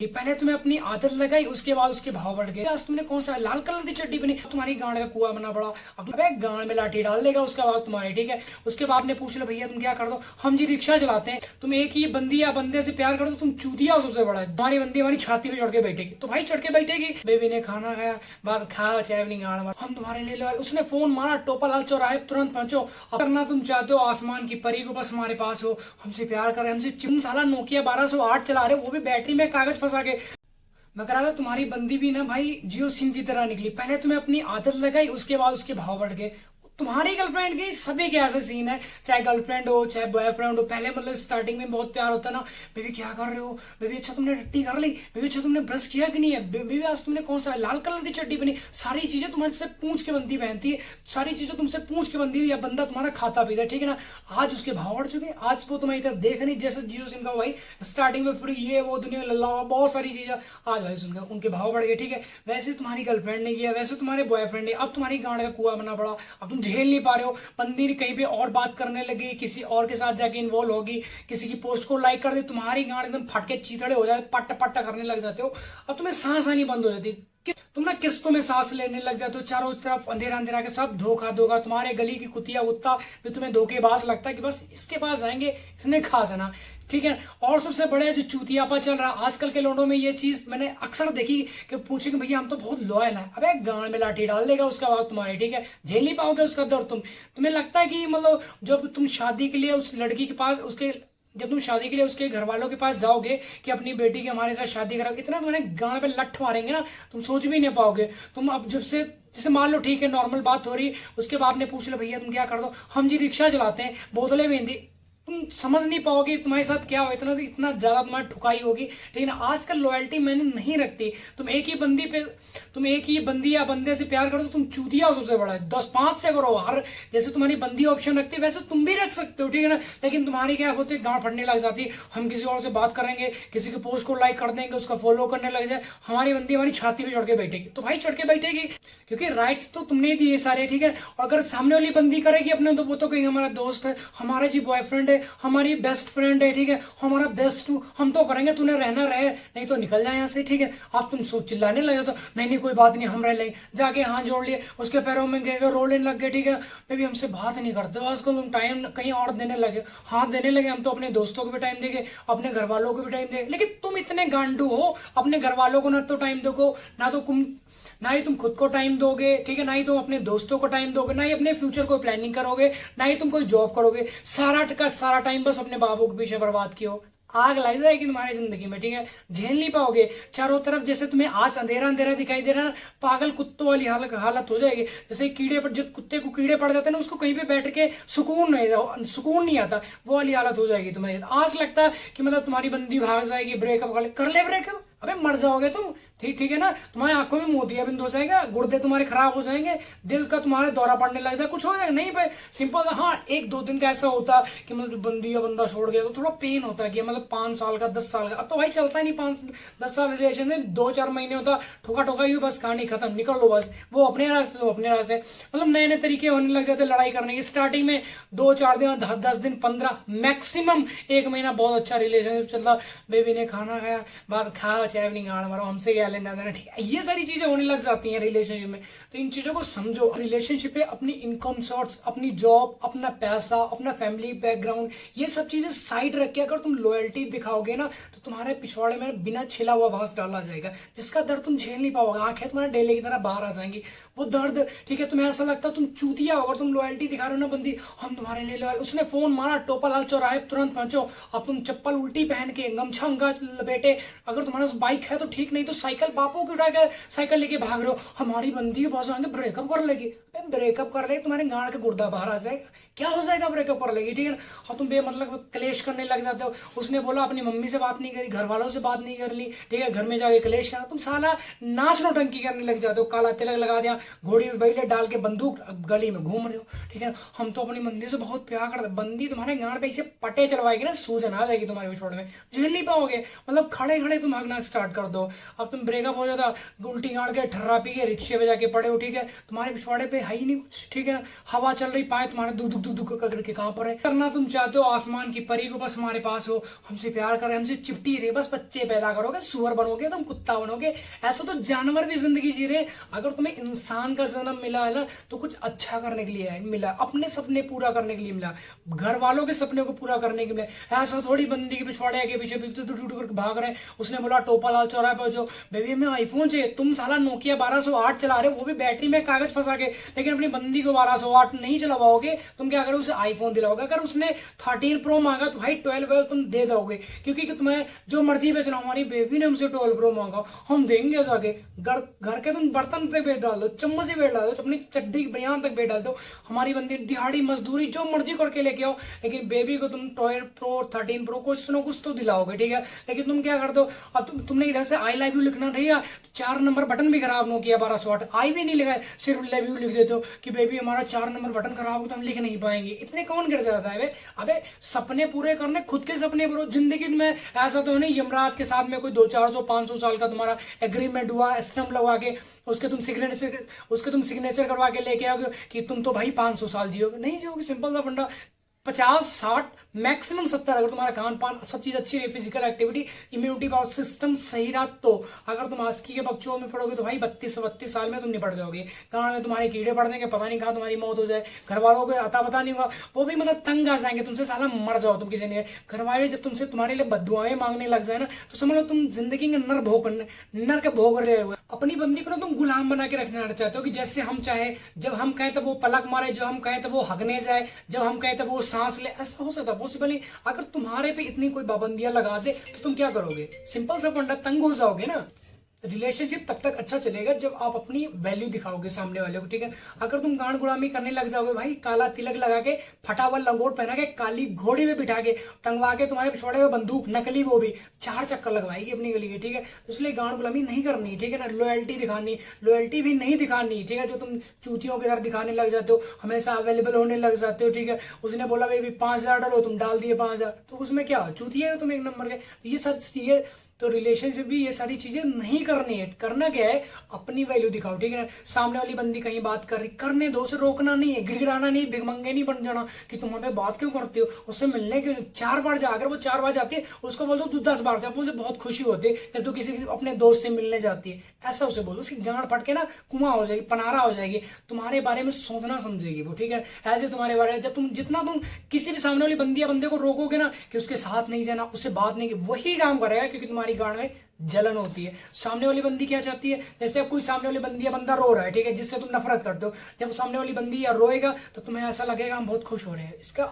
पहले तुम्हें अपनी आदत लगाई, उसके बाद उसके भाव बढ़ गए। आज तुमने कौन सा लाल कलर की चड्डी बनी, तुम्हारी गांड का कुआं बना पड़ा। अब अबे गांड में लाठी डाल देगा उसका बाप तुम्हारे, ठीक है। उसके बाप ने पूछ लो भैया तुम क्या कर दो, हम जी रिक्शा चलाते हैं। तुम एक ही बंदी या बंदे से प्यार कर दो, तुम चूतिया हो सबसे बड़ा। तुम्हारी बंदी हमारी छाती पे चढ़ के बैठेगी तो भाई चढ़ के बैठेगी। बेबी ने खाना खाया, बात खा चाहे अपनी गांड मार, हम तुम्हारे लिए लो। उसने फोन मारा, टोपा लाल चौराहे तुरंत पहुंचो। करना तुम चाहते हो आसमान की परी को, बस हमारे पास हो। हमसे प्यार करे, हमसे चिम साला नोकिया 1208 चला रहे, वो भी बैटरी में कागज फंसा के। मैं कह रहा था तुम्हारी बंदी भी ना भाई जियो सिम की तरह निकली। पहले तुम्हें अपनी आदत लगाई, उसके बाद उसके भाव बढ़ गए। तुम्हारी गर्लफ्रेंड की सभी के ऐसे सीन है, चाहे गर्लफ्रेंड हो चाहे बॉयफ्रेंड हो। पहले मतलब स्टार्टिंग में बहुत प्यार होता है ना, बेबी क्या कर रहे हो, बेबी अच्छा तुमने टट्टी कर ली, बेबी अच्छा तुमने ब्रश किया कि नहीं है, बेबी आज तुमने कौन सा लाल कलर की चड्डी बनी। सारी चीजें तुम्हारे से पूछ के बनती पहनती है, सारी चीजें तुमसे पूछ के बनती है। या बंदा तुम्हारा खाता पीता है, ठीक है ना। आज उसके भाव बढ़ चुके, आज वो तुम्हारी तरफ देख नहीं। जैसे जियो सिम का भाई स्टार्टिंग में फ्री ये वो दुनिया लल्ला बहुत सारी चीजें, आज भाई सुनकर उनके भाव बढ़ गए, ठीक है। वैसे तुम्हारी गर्लफ्रेंड ने किया, वैसे तुम्हारे बॉयफ्रेंड ने, अब तुम्हारी गांड का कुआं बना पड़ा। अब तुम झेल नहीं पा रहे हो, बंदी कहीं पे और बात करने लगी, किसी और के साथ जाके इन्वॉल्व होगी, किसी की पोस्ट को लाइक कर दे, तुम्हारी गांड एकदम फट के चीतड़े हो जाते, पट्टा पट्टा करने लग जाते हो। अब तुम्हें सांस आनी बंद हो जाती, तुम ना किस्तों में सांस लेने लग जाते हो। चारों तरफ अंधेरा अंधेरा के सब धोखा धोखा। तुम्हारे गली की कुतिया कुत्ता भी तुम्हें धोखेबाज लगता है कि बस इसके पास जाएंगे, इसने खा जाना, ठीक है। और सबसे बड़े जो चूतियापा चल रहा आजकल के लोगों में, ये चीज मैंने अक्सर देखी कि पूछेंगे भैया हम तो बहुत लॉयल है। अबे गांड में लाठी डाल देगा उसका बाप तुम्हारे, ठीक है। झेल नहीं पाओगे उसका दर्द तुम। तुम्हें लगता है कि मतलब जब तुम शादी के लिए उस लड़की के पास, जब तुम शादी के लिए उसके घर वालों के पास जाओगे कि अपनी बेटी के हमारे साथ शादी कराओ, इतना तुम्हारे गांड पे लठ मारेंगे ना, तुम सोच भी नहीं पाओगे। तुम अब जब से जैसे मान लो ठीक है नॉर्मल बात हो रही, उसके बाप ने पूछ लो भैया तुम क्या कर दो, हम जी रिक्शा चलाते हैं, बोतलें बेंदी। तुम समझ नहीं पाओगे तुम्हारे साथ क्या हो, इतना ज्यादा तुम्हारी ठुकाई होगी। लेकिन आजकल लॉयल्टी मैंने नहीं रखती। तुम एक ही बंदी या बंदे से प्यार करो तो तुम चूतिया हो सबसे बड़ा। 10-5 से करो, हर जैसे तुम्हारी बंदी ऑप्शन रखती है वैसे तुम भी रख सकते हो, ठीक है ना। लेकिन तुम्हारी क्या होती है, गांड फटने लग जाती है। हम किसी और से बात करेंगे, किसी के पोस्ट को लाइक कर देंगे, उसका फॉलो करने लग जाए, हमारी बंदी हमारी छाती पे चढ़ के बैठेगी। तो भाई चढ़ के बैठेगी क्योंकि राइट्स तो तुमने दिए सारे, ठीक है। और अगर सामने वाली बंदी करेगी अपने, तो वो तो कहीं हमारा दोस्त है, हमारा जी बॉयफ्रेंड है, हमारी बेस्ट फ्रेंड है, ठीक है, हमारा बेस्ट टू, हम तो करेंगे, तूने रहना रहे, नहीं तो निकल जाए यहाँ से, ठीक है। आप तुम सोच चिल्लाने लगे तो नहीं कोई बात नहीं हम रह लेंगे, जाके हाथ जोड़ लिए, उसके पैरों में गए, रोने लग गए, ठीक है। बेबी हमसे बात नहीं करते आजकल, तुम टाइम कहीं और देने लगे, हाथ देने लगे। हम तो अपने दोस्तों को भी टाइम देंगे, अपने घर वालों को भी टाइम देंगे। लेकिन तुम इतने गांडू हो, अपने घर वालों को ना तो टाइम दोगे, ना ही तुम खुद को टाइम दोगे, ठीक है, ना ही तुम अपने दोस्तों को टाइम दोगे, ना ही अपने फ्यूचर को प्लानिंग करोगे, ना ही तुम कोई जॉब करोगे। सारा का सारा टाइम बस अपने बाबू के पीछे बर्बाद किया। आग लग जाएगी तुम्हारी जिंदगी में, ठीक है। झेल नहीं पाओगे। चारों तरफ जैसे तुम्हें आज अंधेरा अंधेरा दिखाई दे रहा है, पागल कुत्तों वाली हालत हो जाएगी। जैसे कीड़े पर, जब कुत्ते को कीड़े पड़ जाते हैं ना, उसको कहीं पे बैठ के सुकून नहीं आता, वो वाली हालत हो जाएगी तुम्हें। आज लगता है कि मतलब तुम्हारी बंदी भाग जाएगी, ब्रेकअप कर ले ब्रेकअप, अबे मर जाओगे तुम, ठीक है ना। तुम्हारी आंखों में मोतियाबिंद हो जाएगा, गुर्दे तुम्हारे खराब हो जाएंगे, दिल का तुम्हारे दौरा पड़ने लग जाए, कुछ हो जाएगा नहीं भाई। सिंपल हाँ 1-2 दिन का ऐसा होता कि मतलब बंदी या बंदा छोड़ गया तो थोड़ा पेन होता है कि मतलब 5 साल का 10 साल का। अब तो भाई चलता ही नहीं 5-10 साल रिलेशन में, 2-4 महीने होता, ठोका ठोका ही बस, कहानी खत्म, निकल लो बस। वो अपने रास्ते तो अपने रास्ते, मतलब नए नए तरीके होने लग जाते लड़ाई करने की। स्टार्टिंग में 2-4 दिन, 10 दिन, 15, मैक्सिमम 1 महीना बहुत अच्छा रिलेशनशिप चलता। बेबी ने खाना खाया, बात खा चाहे नहीं गाड़ मारो, हमसे क्या लेना देना, ठीक है। ये सारी चीजें होने लग जाती हैं रिलेशनशिप में। तो इन चीजों को समझो। रिलेशनशिप में अपनी इनकम सोर्स, अपनी जॉब, अपना पैसा, अपना फैमिली बैकग्राउंड, ये सब चीजें साइड रख के अगर तुम लॉयल्टी दिखाओगे ना, तो तुम्हारे पिछवाड़े में बिना छिला हुआ बांस डाला जाएगा, जिसका दर्द तुम झेल नहीं पाओगे। आंखें तुम्हारे डेले की तरह बाहर आ जाएंगी, वो दर्द, ठीक है। तुम्हें ऐसा लगता है तुम चूतिया हो अगर तुम लॉयल्टी दिखा रहे हो ना, बंदी हम तुम्हारे लिए लॉयल। उसने फोन मारा, टोपा लाल चौराहे तुरंत पहुंचो। अब तुम चप्पल उल्टी पहन के, गमछा लपेटे, अगर तुम्हारे पास बाइक है तो ठीक, नहीं तो साइकिल बापों की उठा के साइकिल लेके भाग रहे हो, हमारी बंदी बस आगे ब्रेकअप कर लेगी। ब्रेकअप कर लेगी, तुम्हारे गांड के गुर्दा बाहर आ जाएगा, क्या हो जाएगा, ब्रेकअप कर लेगी, ठीक है। और तुम बेमतलब क्लेश करने लग जाते हो। उसने बोला अपनी मम्मी से बात नहीं करी, घर वालों से बात नहीं कर ली, ठीक है, घर में जाके क्लेश करा। तुम साला नाच नौटंकी करने लग जाते हो, काला तिलक लगा दिया, घोड़ी में बैले डाल के बंदूक गली में घूम रहे हो, ठीक है। हम तो अपनी बंदी से बहुत प्यार करते, बंदी तुम्हारे गांड पे इसे पटे चलवाएगी ना, सूजन आ जाएगी तुम्हारे पिछवाड़े में, झेल नहीं पाओगे। मतलब खड़े खड़े तुम भागना स्टार्ट कर दो। अब तुम ब्रेकअप हो जाता, उल्टी गाड़ के ठर्रा पी के रिक्शे पे जाके पड़े हो, ठीक है, तुम्हारे पिछवाड़े पे है ही नहीं कुछ, ठीक है ना। हवा चल रही, पाए तुम्हारे दुख दुख दुख करके कहां पर है। करना तुम चाहते हो आसमान की परी को बस हमारे पास हो, हमसे प्यार करे, हमसे चिपटी रहे, बस बच्चे पैदा करोगे, सुअर बनोगे, तुम कुत्ता बनोगे। ऐसा तो जानवर भी जिंदगी जी रहे। अगर तुम्हें इंसान का जन्म मिला है ना तो कुछ अच्छा करने के लिए मिला, अपने सपने पूरा करने के लिए मिला, घर वालों के सपने को पूरा करने के लिए मिला। ऐसा थोड़ी बंदी के पिछवाड़े के पीछे भाग रहे। उसने बोला टोपा लाल चौराहे पर जो बेबी हमें आईफोन चाहिए, तुम साला नोकिया 1208 चला रहे हो, वो भी बैटरी में कागज फंसा के, लेकिन अपनी बंदी को 1208 नहीं चलवाओगे, तुम क्या करोगे, उसे आईफोन दिलाओगे। अगर उसने 13 प्रो मांगा तो भाई 12 तुम दे दोगे, क्योंकि तुम्हें जो मर्जी बेचना। हमारी बेबी ने हमसे 12 प्रो मांगा, हम देंगे जाके। घर के तुम बर्तन तक बेच डाल दो, चम्मच से बेच डाल दो, अपनी चड्डी बनियान तक बेच डाल दो। हमारी बंदी दिहाड़ी मजदूरी जो मर्जी करके लेके आओ, लेकिन बेबी को तुम 12 प्रो 13 प्रो कुछ तो दिलाओगे, ठीक है। लेकिन तुम क्या कर दो, अब तुमने इधर से आई लव यू लिखना नहीं, 4 नंबर बटन भी खराब नो किया 1208, आई भी नहीं लिखा, सिर्फ लव यू लिख देते हो कि बेबी हमारा 4 नंबर बटन खराब हो तो हम लिख नहीं पाएंगे। इतने कौन गिर जाता है। अबे सपने पूरे करने, खुद के सपने पूरे। जिंदगी में ऐसा तो है नहीं यमराज के साथ में कोई 200-400-500 साल का तुम्हारा एग्रीमेंट हुआ, स्टम्प लगवा के उसके तुम सिग्नेचर करवा के लेके आओगे कि तुम तो भाई 500 साल जियोगे। नहीं जियोगे, सिंपल सा फंडा। 50-60 मैक्सिमम 70, अगर तुम्हारा खान पान सब चीज अच्छी रही, physical activity, immunity power system सही रहा, तो अगर तुम आस्की के बच्चों में पढ़ोगे तो भाई 32 साल में तुम निपट जाओगे। गांव में तुम्हारे कीड़े पड़ देंगे, पता नहीं कहाँ तुम्हारी मौत हो जाए, घर वालों को अता पता नहीं होगा, वो भी मतलब तंग आ जाएंगे तुमसे, साला मर जाओ तुम किसी ने। घर वाले जब तुमसे तुम्हारे लिए बददुआएं मांगने लग जाए ना, तो समझ लो तुम जिंदगी के नर के भोग रहे हो। अपनी बंदी को ना तुम गुलाम बना के रखना चाहते हो कि जैसे हम चाहे, जब हम कहें तो वो पलक मारे, जब हम कहें तो वो हगने जाए, जब हम कहें तो वो सांस ले। ऐसा हो सकता पॉसिबल नहीं। अगर तुम्हारे पे इतनी कोई पाबंदियां लगा दे तो तुम क्या करोगे, सिंपल सा फंडा, तंग हो जाओगे ना। रिलेशनशिप तब तक अच्छा चलेगा जब आप अपनी वैल्यू दिखाओगे सामने वाले को, ठीक है। अगर तुम गांड गुलामी करने लग जाओगे भाई, काला तिलक लगा के, फटा हुआ लंगोट पहना के, काली घोड़ी में बिठा के, टंगवा के तुम्हारे पिछवाड़े में बंदूक नकली, वो भी 4 चक्कर लगवाएगी अपनी गली के, ठीक है। तो इसलिए गांड गुलामी नहीं करनी, ठीक है ना। लॉयल्टी दिखानी, लॉयल्टी भी नहीं दिखानी, ठीक है। जो तुम चूतियों के घर दिखाने लग जाते हो, हमेशा अवेलेबल होने लग जाते हो, ठीक है। उसने बोला भाई 5000 डालो, तुम डाल दिए 5000, तो उसमें क्या चूतिए हो तुम एक नंबर के। तो ये सब चीजें, तो रिलेशनशिप भी ये सारी चीजें नहीं करनी है। करना क्या है, अपनी वैल्यू दिखाओ, ठीक है। सामने वाली बंदी कहीं बात कर रही, करने दो, उसे रोकना नहीं है, गिड़गिड़ाना नहीं, भिगमंगे नहीं बन जाना कि तुम हमें बात क्यों करते हो, उससे मिलने क्यों। 4 बार जा, अगर वो 4 बार जाती है उसको बोल दो तू 10 बार जा, मुझे बहुत खुशी होती है जब तू किसी अपने दोस्त से मिलने जाती है, ऐसा उसे बोलो। उसकी गांड फट के ना कुआं हो जाएगी, पनारा हो जाएगी, तुम्हारे बारे में सोचना समझेगी वो, ठीक है। ऐसे तुम्हारे बारे में जब तुम जितना तुम किसी भी सामने वाली बंदी या बंदे को रोकोगे ना कि उसके साथ नहीं जाना, उससे बात नहीं, वही काम करेगा, क्योंकि तुम्हारी गांड में जलन होती है। सामने वाली बंदी क्या चाहती है, जैसे अब कोई सामने वाली बंदी या बंदा रो रहा है, ठीक है, जिससे तुम नफरत करते हो, जब सामने वाली बंदी या रोएगा तो तुम्हें ऐसा लगेगा हम बहुत खुश हो रहे हैं। इसका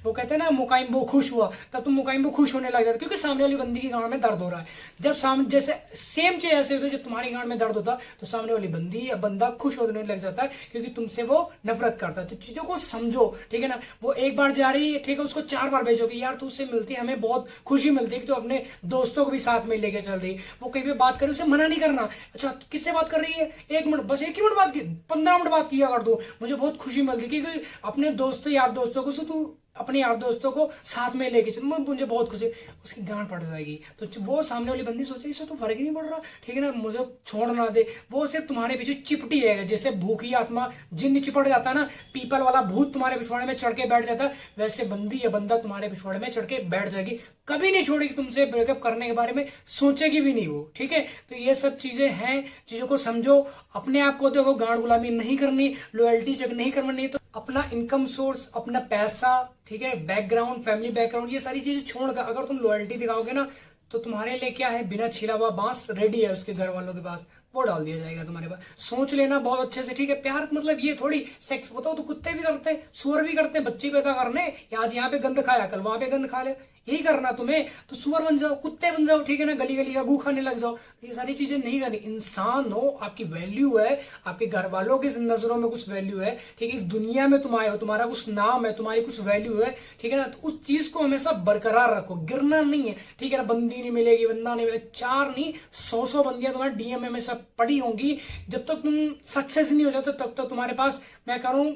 वो कहते हैं ना मुकाइम्बो खुश हुआ, तब तुम मुकाइम्बो खुश होने लग जाते, क्योंकि सामने वाली बंदी की गांड में दर्द हो रहा है। जब सामने जैसे सेम चीज ऐसे होती है, जब तुम्हारी गांड में दर्द होता तो सामने वाली बंदी या बंदा खुश होने लग जाता है, क्योंकि तुमसे वो नफरत करता है। तो चीजों को समझो, ठीक है ना। वो एक बार जा रही है, ठीक है, उसको 4 बार भेजो कि यार तू उससे मिलती है, हमें बहुत खुशी मिलती है कि तू अपने दोस्तों को भी साथ में लेके चल रही है। वो कहीं पे बात करे उसे मना नहीं करना, अच्छा किससे बात कर रही है, 1 मिनट, बस 1 ही मिनट बात की, 15 मिनट बात किया कर दो, मुझे बहुत खुशी मिलती, क्योंकि अपने दोस्तों यार दोस्तों को तू अपने यार दोस्तों को साथ में लेके चल, मुझे बहुत खुशी। उसकी गांड पड़ जाएगी, तो वो सामने वाली बंदी सोचे इससे तो फर्क ही नहीं पड़ रहा, ठीक है ना, मुझे छोड़ ना दे, वो सिर्फ तुम्हारे पीछे चिपटी है। जैसे भूखी आत्मा जिन्न चिपट जाता है ना, पीपल वाला भूत तुम्हारे पिछवाड़े में चढ़ के बैठ जाता है, वैसे बंदी या बंदा तुम्हारे पिछवाड़े में चढ़ के बैठ जाएगी, कभी नहीं छोड़ेगी तुमसे, ब्रेकअप करने के बारे में सोचेगी भी नहीं वो, ठीक है। तो ये सब चीजें हैं, चीजों को समझो, अपने आप को देखो, गांड गुलामी नहीं करनी, लॉयल्टी चेक नहीं करनी, तो अपना इनकम सोर्स, अपना पैसा, ठीक है, बैकग्राउंड, फैमिली बैकग्राउंड, ये सारी चीजें छोड़कर अगर तुम लॉयल्टी दिखाओगे ना, तो तुम्हारे लिए क्या है, बिना छिला हुआ बांस रेडी है उसके घर वालों के पास, वो डाल दिया जाएगा तुम्हारे पास। सोच लेना बहुत अच्छे से, ठीक है। प्यार मतलब ये थोड़ी सेक्स, वो तो कुत्ते भी करते हैं, सुअर भी करते हैं, बच्चे पैदा करने, आज यहाँ पे गंद खाया कल वहां पे गंद खा ले, यही करना तुम्हें, तो सुअर बन जाओ, कुत्ते बन जाओ, ठीक है ना, गली गली का गू खाने लग जाओ। ये सारी चीजें नहीं करनी। इंसान हो, आपकी वैल्यू है, आपके घर वालों की नजरों में कुछ वैल्यू है, ठीक है, इस दुनिया में तुम आए हो, तुम्हारा कुछ नाम है, तुम्हारी कुछ वैल्यू है, ठीक है ना, तो उस चीज को हमेशा बरकरार रखो, गिरना नहीं है, ठीक है ना। बंदी नहीं मिलेगी, बंदा नहीं मिलेगा, 4 नहीं 100 बंदियां तुम्हारे डीएम में हमेशा पड़ी होंगी। जब तक तुम सक्सेस नहीं हो जाते तब तक तुम्हारे पास, मैं कह रहा हूं,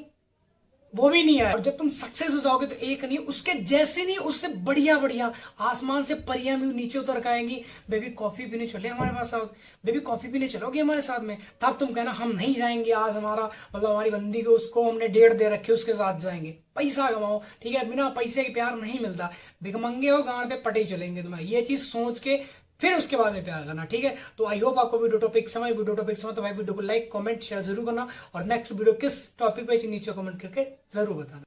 वो भी नहीं है। और जब तुम सक्सेस हो जाओगे तो एक नहीं, उसके जैसे नहीं, उससे बढ़िया बढ़िया आसमान से परियां भी नीचे उतर के आएंगी, बेबी कॉफी पीने चले हमारे पास साथ, बेबी कॉफी पीने चलोगे हमारे साथ में, तब तुम कहना हम नहीं जाएंगे, आज हमारा मतलब हमारी बंदी को उसको हमने डेट दे रखी, उसके साथ जाएंगे। पैसा कमाओ, ठीक है, बिना पैसे के प्यार नहीं मिलता, भिखमंगे हो गांड पे पटे चलेंगे तुम्हारे, ये चीज सोच के फिर उसके बाद में प्यार करना, ठीक है। तो आई होप आपको वीडियो टॉपिक तो भाई वीडियो को लाइक कमेंट शेयर जरूर करना, और नेक्स्ट वीडियो किस टॉपिक पे नीचे कमेंट करके जरूर बताना।